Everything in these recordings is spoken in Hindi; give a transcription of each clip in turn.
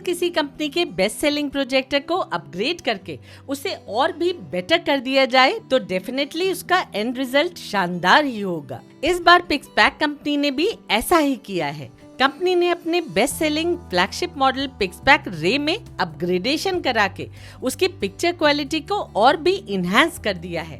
किसी कंपनी के बेस्ट सेलिंग प्रोजेक्टर को अपग्रेड करके उसे और भी बेटर कर दिया जाए तो डेफिनेटली उसका एंड रिजल्ट शानदार ही होगा। इस बार पिक्सपैक कंपनी ने भी ऐसा ही किया है। कंपनी ने अपने बेस्ट सेलिंग फ्लैगशिप मॉडल पिक्सपैक रे में अपग्रेडेशन करा के उसकी पिक्चर क्वालिटी को और भी इनहैंस कर दिया है।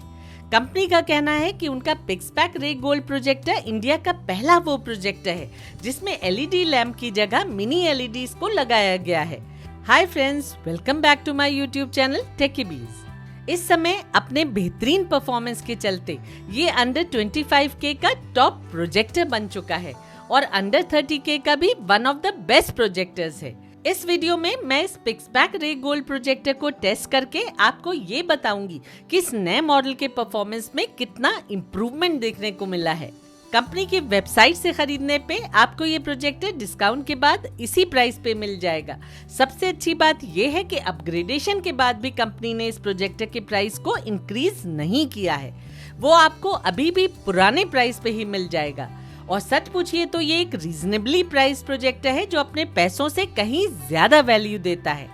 कंपनी का कहना है कि उनका पिक्सपैक रे गोल्ड प्रोजेक्टर इंडिया का पहला वो प्रोजेक्टर है जिसमें एलईडी लैंप की जगह मिनी एलईडीज को लगाया गया है। Hi friends, welcome back to my YouTube channel टेकीबीज। इस समय अपने बेहतरीन परफॉर्मेंस के चलते ये अंडर 25K का टॉप प्रोजेक्टर बन चुका है और अंडर 30K का भी one of the best projectors है। इस वीडियो में मैं इस पिक्सपैक रे गोल्ड प्रोजेक्टर को टेस्ट करके आपको ये बताऊंगी कि इस नए मॉडल के परफॉर्मेंस में कितना इम्प्रूवमेंट देखने को मिला है। कंपनी की वेबसाइट से खरीदने पे आपको ये प्रोजेक्टर डिस्काउंट के बाद इसी प्राइस पे मिल जाएगा। सबसे अच्छी बात ये है कि अपग्रेडेशन के बाद भी कंपनी ने इस प्रोजेक्टर के प्राइस को इंक्रीज नहीं किया है, वो आपको अभी भी पुराने प्राइस पे ही मिल जाएगा। और सच पूछिए तो ये एक रीजनेबली प्राइस प्रोजेक्टर है जो अपने पैसों से कहीं ज्यादा वैल्यू देता है।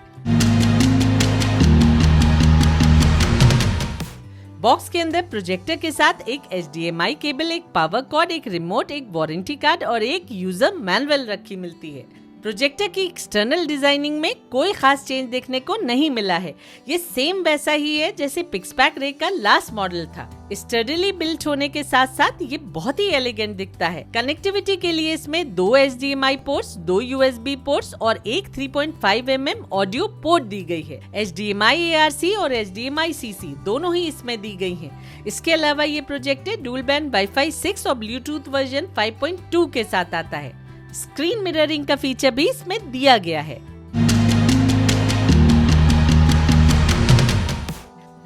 बॉक्स के अंदर प्रोजेक्टर के साथ एक HDMI केबल, एक पावर कॉर्ड, एक रिमोट, एक वारंटी कार्ड और एक यूजर मैनुअल रखी मिलती है। प्रोजेक्टर की एक्सटर्नल डिजाइनिंग में कोई खास चेंज देखने को नहीं मिला है। ये सेम वैसा ही है जैसे पिक्सपैक रे का लास्ट मॉडल था। स्टडीली बिल्ट होने के साथ साथ ये बहुत ही एलिगेंट दिखता है। कनेक्टिविटी के लिए इसमें 2 HDMI पोर्ट्स, 2 USB पोर्ट्स और एक 3.5 mm ऑडियो पोर्ट दी गई है। HDMI ARC और HDMI CC दोनों ही इसमें दी गई हैं। इसके अलावा ये प्रोजेक्टर डुअल बैंड वाईफाई 6 और ब्लूटूथ वर्जन 5.2 के साथ आता है। स्क्रीन मिररिंग का फीचर भी इसमें दिया गया है।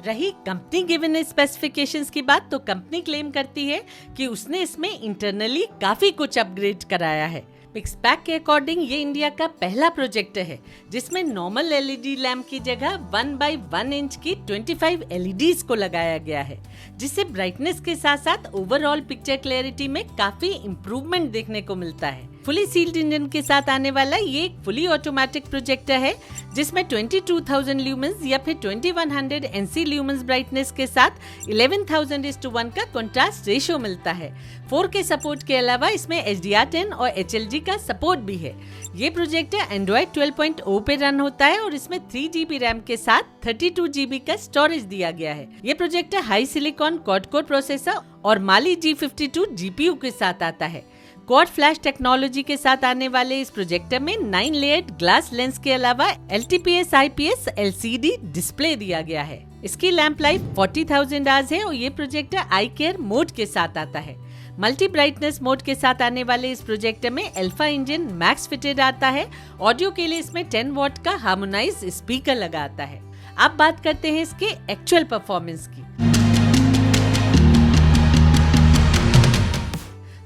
रही कंपनी गिवन स्पेसिफिकेशंस की बात, तो कंपनी क्लेम करती है कि उसने इसमें इंटरनली काफी कुछ अपग्रेड कराया है। पिक्सपैक के अकॉर्डिंग ये इंडिया का पहला प्रोजेक्टर है जिसमें नॉर्मल एलईडी लैंप की जगह 1x1 इंच की 25 एलईडीज को लगाया गया है, जिससे ब्राइटनेस के साथ साथ ओवरऑल पिक्चर क्लैरिटी में काफी इम्प्रूवमेंट देखने को मिलता है। फुली सील्ड इंजन के साथ आने वाला ये एक फुली ऑटोमेटिक प्रोजेक्टर है जिसमें 22,000 ल्यूमेंस या फिर 2100 NC ल्यूमेंस ब्राइटनेस के साथ 11,000:1 का कंट्रास्ट रेशियो मिलता है। 4K सपोर्ट के अलावा इसमें HDR10 और HLG का सपोर्ट भी है। ये प्रोजेक्टर Android 12.0 पे रन होता है और इसमें 3GB रैम के साथ 32GB का स्टोरेज दिया गया है। ये projector high silicon quad core processor और Mali G52 GPU के साथ आता है। क्वाड फ्लैश टेक्नोलॉजी के साथ आने वाले इस प्रोजेक्टर में 9 लेयर्ड ग्लास लेंस के अलावा LTPS IPS LCD डिस्प्ले दिया गया है। इसकी लैंप लाइफ 40,000 आवर्स है और ये प्रोजेक्टर आई केयर मोड के साथ आता है। मल्टी ब्राइटनेस मोड के साथ आने वाले इस प्रोजेक्टर में अल्फा इंजन मैक्स फिटेड आता है। ऑडियो के लिए इसमें 10 वॉट का हार्मोनाइज स्पीकर लगा आता है। अब बात करते हैं इसके एक्चुअल परफॉर्मेंस की।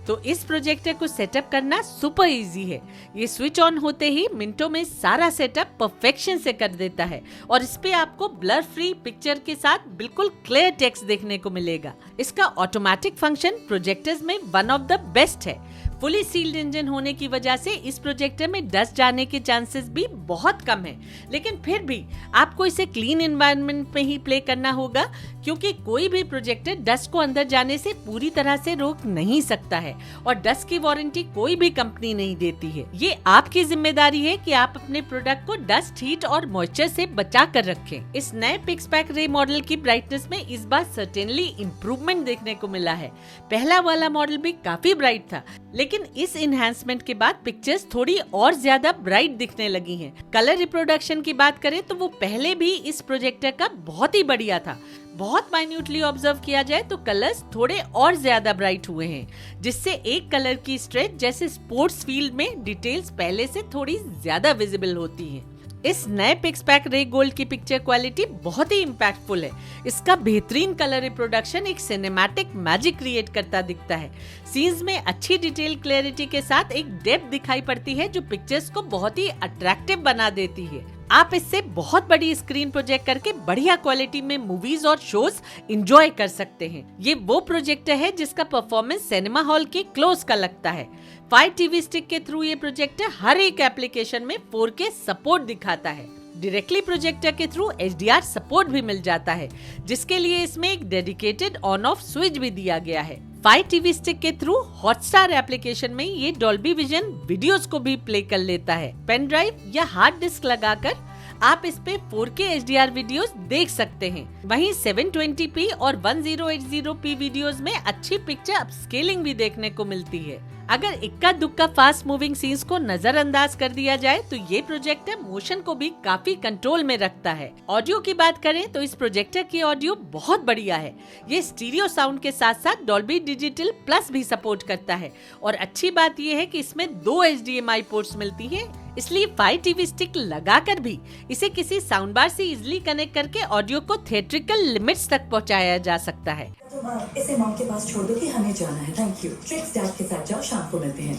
तो इस प्रोजेक्टर को सेटअप करना सुपर इजी है। ये स्विच ऑन होते ही मिनटों में सारा सेटअप परफेक्शन से कर देता है और इस पे आपको ब्लर फ्री पिक्चर के साथ बिल्कुल क्लियर टेक्स्ट देखने को मिलेगा। इसका ऑटोमेटिक फंक्शन प्रोजेक्टर्स में वन ऑफ द बेस्ट है। फुली सील्ड इंजन होने की वजह से इस प्रोजेक्टर में डस्ट जाने के चांसेस भी बहुत कम है, लेकिन फिर भी आपको इसे क्लीन एनवायरनमेंट में ही प्ले करना होगा क्योंकि कोई भी प्रोजेक्टर डस्ट को अंदर जाने से पूरी तरह से रोक नहीं सकता है और डस्ट की वारंटी कोई भी कंपनी नहीं देती है। ये आपकी जिम्मेदारी है कि आप अपने प्रोडक्ट को डस्ट, हीट और मॉइस्चर से बचा कर रखें। इस नए पिक्सपैक रे मॉडल की ब्राइटनेस में इस बार सर्टेनली इम्प्रूवमेंट देखने को मिला है। पहला वाला मॉडल भी काफी ब्राइट था, लेकिन इस इन्हांसमेंट के बाद पिक्चर्स थोड़ी और ज्यादा ब्राइट दिखने लगी हैं। कलर रिप्रोडक्शन की बात करें तो वो पहले भी इस प्रोजेक्टर का बहुत ही बढ़िया था। बहुत माइन्यूटली ऑब्जर्व किया जाए तो कलर्स थोड़े और ज्यादा ब्राइट हुए हैं, जिससे एक कलर की स्ट्रेच जैसे स्पोर्ट्स फील्ड में डिटेल्स पहले से थोड़ी ज्यादा विजिबल होती हैं। इस नए पिक्सपैक रे गोल्ड की पिक्चर क्वालिटी बहुत ही इम्पैक्टफुल है। इसका बेहतरीन कलर रिप्रोडक्शन एक सिनेमैटिक मैजिक क्रिएट करता दिखता है। सीन्स में अच्छी डिटेल क्लैरिटी के साथ एक डेप्थ दिखाई पड़ती है जो पिक्चर्स को बहुत ही अट्रैक्टिव बना देती है। आप इससे बहुत बड़ी स्क्रीन प्रोजेक्ट करके बढ़िया क्वालिटी में मूवीज और शोज एंजॉय कर सकते हैं। ये वो प्रोजेक्टर है जिसका परफॉर्मेंस सिनेमा हॉल के क्लोज का लगता है। फायर टीवी स्टिक के थ्रू ये प्रोजेक्टर हर एक एप्लीकेशन में 4K सपोर्ट दिखाता है। डायरेक्टली प्रोजेक्टर के थ्रू HDR सपोर्ट भी मिल जाता है, जिसके लिए इसमें एक डेडिकेटेड ऑन ऑफ स्विच भी दिया गया है। फायर टीवी स्टिक के थ्रू हॉटस्टार एप्लीकेशन में ये डॉल्बी विजन वीडियोस को भी प्ले कर लेता है। पेन ड्राइव या हार्ड डिस्क लगाकर आप इस पे 4K HDR वीडियोस देख सकते हैं। वहीं 720p और 1080p वीडियोस में अच्छी पिक्चर अपस्केलिंग भी देखने को मिलती है। अगर इक्का दुक्का फास्ट मूविंग सीन्स को नजरअंदाज कर दिया जाए तो ये प्रोजेक्टर मोशन को भी काफी कंट्रोल में रखता है। ऑडियो की बात करें तो इस प्रोजेक्टर की ऑडियो बहुत बढ़िया है। ये स्टीरियो साउंड के साथ साथ डॉल्बी डिजिटल प्लस भी सपोर्ट करता है और अच्छी बात ये है कि इसमें 2 HDMI पोर्ट्स मिलती है, इसलिए फायर टीवी स्टिक लगाकर भी इसे किसी साउंड बार से इजिली कनेक्ट करके ऑडियो को थिएट्रिकल लिमिट्स तक पहुंचाया जा सकता है। तुम इसे मॉम के पास छोड़ दो कि हमें जाना है। Thank you. ट्रिक्स डैड के साथ जाओ, शाम को मिलते हैं।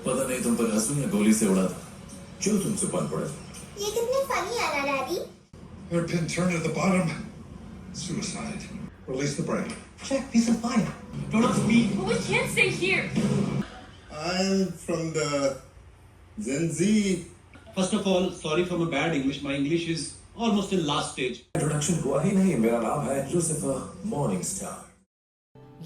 पता नहीं तुम पर हंसू या गोली से उड़ा था, जो तुमसे बन पड़े। ये कितने फनी आ रहा daddy. Her pin turned at the bottom. Suicide. Release the brake. Check, piece of fire. Don't speak. Well, we can't stay here. I'm from the Gen Z. First of all, sorry for my bad English. My English is almost in last stage. Introduction हुआ ही नहीं। मेरा नाम है लूसिफर मॉर्निंगस्टार।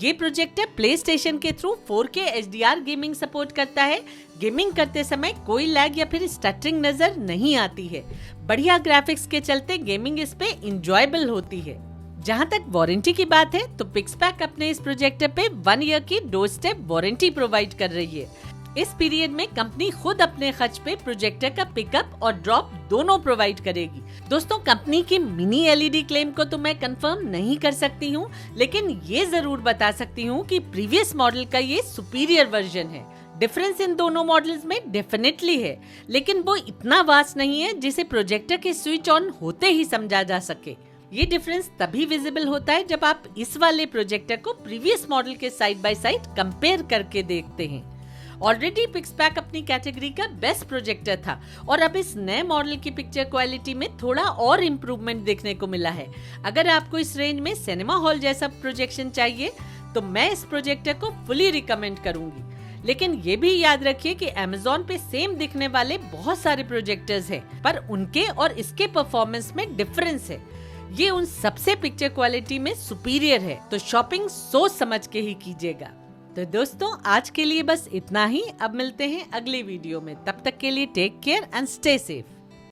ये प्रोजेक्टर प्ले स्टेशन के through 4K HDR gaming support करता है। गेमिंग करते समय कोई लैग या फिर स्टटरिंग नजर नहीं आती है। बढ़िया ग्राफिक्स के चलते गेमिंग इस पे इंजॉयबल होती है। जहां तक वारंटी की बात है तो पिक्सपैक अपने इस प्रोजेक्टर पे 1 ईयर की डोर स्टेप वारंटी प्रोवाइड कर रही है। इस पीरियड में कंपनी खुद अपने खर्च पे प्रोजेक्टर का पिकअप और ड्रॉप दोनों प्रोवाइड करेगी। दोस्तों, कंपनी की मिनी LED क्लेम को तो मैं कंफर्म नहीं कर सकती हूँ, लेकिन ये जरूर बता सकती हूँ कि प्रीवियस मॉडल का ये सुपीरियर वर्जन है। डिफरेंस इन दोनों मॉडल्स में डेफिनेटली है, लेकिन वो इतना वास्ट नहीं है जिसे प्रोजेक्टर के स्विच ऑन होते ही समझा जा सके। ये डिफरेंस तभी विजिबल होता है जब आप इस वाले प्रोजेक्टर को प्रीवियस मॉडल के साइड बाय साइड कंपेयर करके देखते हैं। ऑलरेडी पिक्सपैक अपनी कैटेगरी का बेस्ट प्रोजेक्टर था और अब इस नए मॉडल की पिक्चर क्वालिटी में थोड़ा और इम्प्रूवमेंट देखने को मिला है। अगर आपको इस रेंज में सिनेमा हॉल जैसा प्रोजेक्शन चाहिए तो मैं इस प्रोजेक्टर को फुली रिकमेंड करूंगी। लेकिन ये भी याद रखिए कि Amazon पे सेम दिखने वाले बहुत सारे प्रोजेक्टर्स हैं, पर उनके और इसके परफॉर्मेंस में डिफरेंस है। ये उन सबसे पिक्चर क्वालिटी में सुपीरियर है, तो शॉपिंग सोच समझ के ही कीजिएगा। तो दोस्तों, आज के लिए बस इतना ही। अब मिलते हैं अगली वीडियो में। तब तक के लिए take care and stay safe.